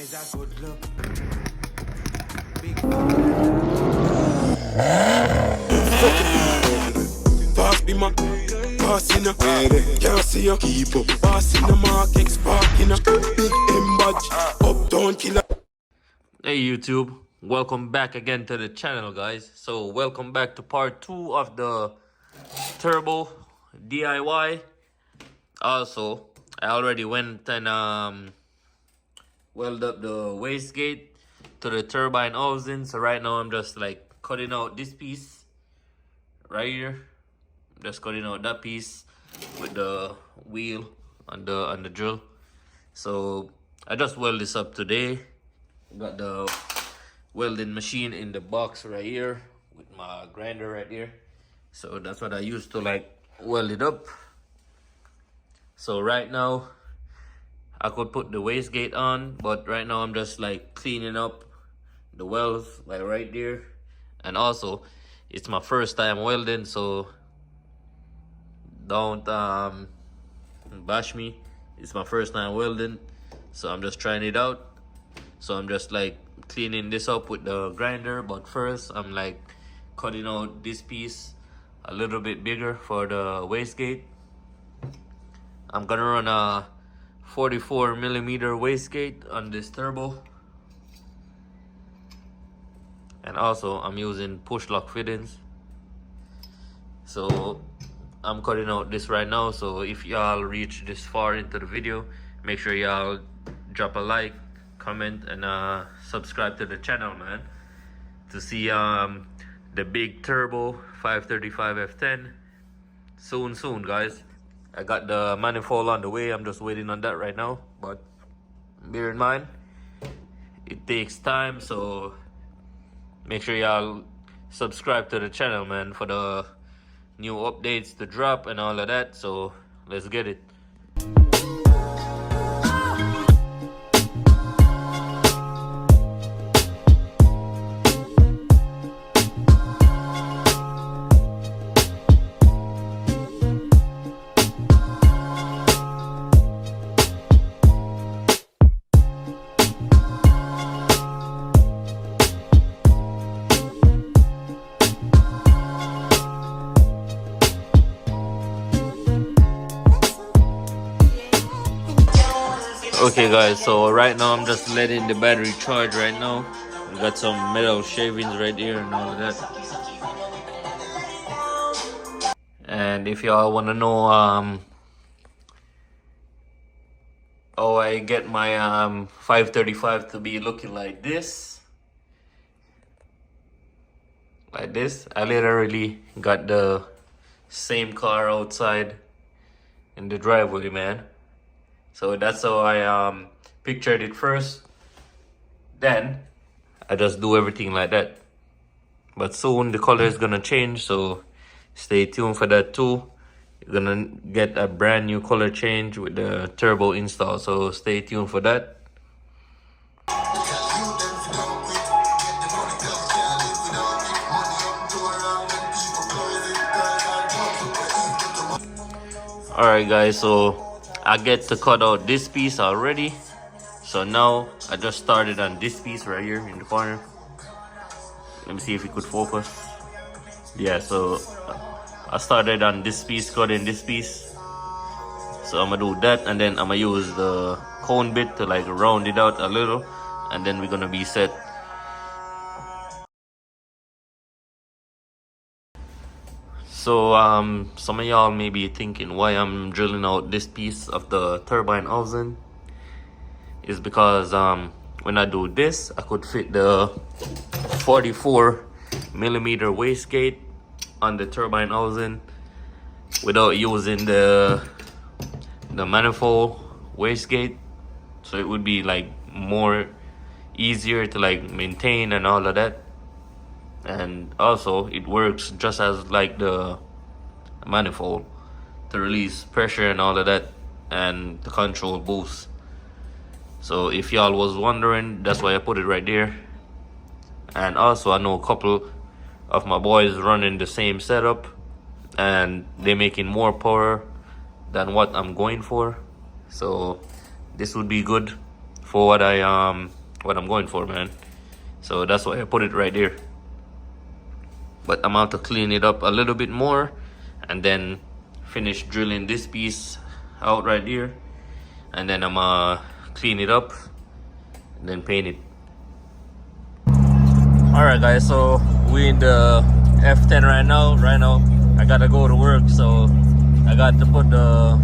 is a good look. Big Pass be my passing up. Can't see you keep up. Passing the mark, X parking up. Big M badge, uptown killer. Hey YouTube, welcome back again to the channel, guys. So welcome back to part 2 of the turbo DIY. Also, I already went and welded up the wastegate to the turbine housing. So right now I'm just like cutting out this piece right here. Just cutting out that piece with the wheel on the drill. So I just welded this up today. Got the welding machine in the box right here with my grinder right here. So that's what I use to like weld it up. So right now I could put the wastegate on, but right now I'm just like cleaning up the welds like right there. And also it's my first time welding, so don't bash me. It's my first time welding, so I'm just trying it out. So I'm just like cleaning this up with the grinder, but first I'm like cutting out this piece a little bit bigger for the wastegate. I'm gonna run a 44mm wastegate on this turbo, and also I'm using push lock fittings. So I'm cutting out this right now. So if y'all reach this far into the video, make sure y'all drop a like, comment, and subscribe to the channel, man, to see the big turbo 535 F10 soon, guys. I got the manifold on the way. I'm just waiting on that right now, but bear in mind it takes time, so make sure y'all subscribe to the channel, man, for the new updates to drop and all of that. So let's get it. Okay guys, so right now I'm just letting the battery charge right now. We got some metal shavings right here and all of that. And if y'all want to know how I get my 535 to be looking like this, I literally got the same car outside in the driveway, man. So that's how I pictured it first. Then I just do everything like that. But soon the color is gonna change, so stay tuned for that too. You're gonna get a brand new color change with the turbo install, so stay tuned for that. Alright guys, so I get to cut out this piece already. So now I just started on this piece right here in the corner. Let me see if it could focus. Yeah, so I started on this piece, cutting this piece. So I'm gonna do that, and then I'm gonna use the cone bit to like round it out a little, and then we're gonna be set. So some of y'all may be thinking why I'm drilling out this piece of the turbine housing is because when I do this, I could fit the 44mm wastegate on the turbine housing without using the manifold wastegate. So it would be like more easier to like maintain and all of that. And also it works just as like the manifold to release pressure and all of that, and to control boost. So if y'all was wondering, that's why I put it right there. And also I know a couple of my boys running the same setup, and they're making more power than what I'm going for. So this would be good for what I'm going for, man. So that's why I put it right there. But I'm out to clean it up a little bit more and then finish drilling this piece out right here, and then I'm clean it up and then paint it. All right, guys, so we in the F10 right now. I gotta go to work, so I got to put the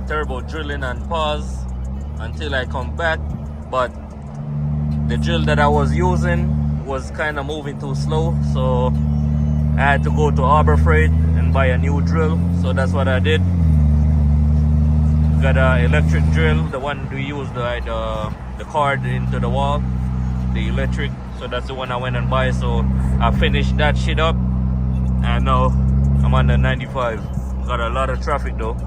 turbo drilling on pause until I come back. But the drill that I was using was kind of moving too slow, so I had to go to Harbor Freight and buy a new drill. So that's what I did. Got an electric drill, the one we use the cord into the wall, the electric. So that's the one I went and buy. So I finished that shit up, and now I'm on the 95. Got a lot of traffic though.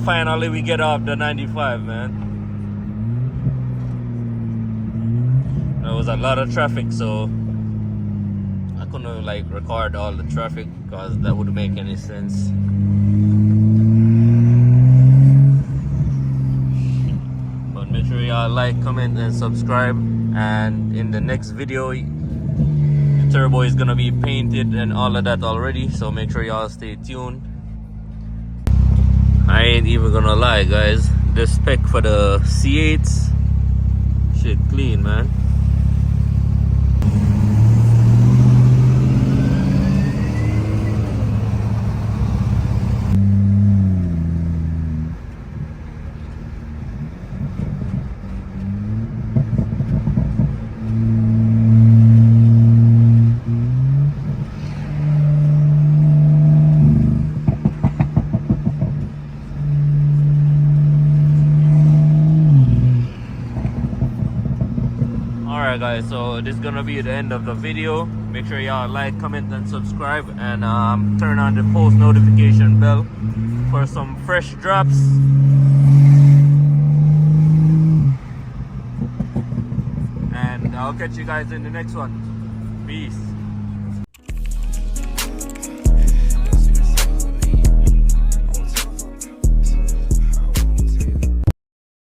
Finally we get off the 95, man. There was a lot of traffic, so I couldn't like record all the traffic because that wouldn't make any sense. But make sure y'all like, comment, and subscribe. And in the next video, the turbo is gonna be painted and all of that already, so make sure y'all stay tuned. I ain't even gonna lie, guys, the spec for the C8s, shit clean, man. Alright, guys, so this is gonna be the end of the video. Make sure y'all like, comment, and subscribe, and turn on the post notification bell for some fresh drops. And I'll catch you guys in the next one. Peace.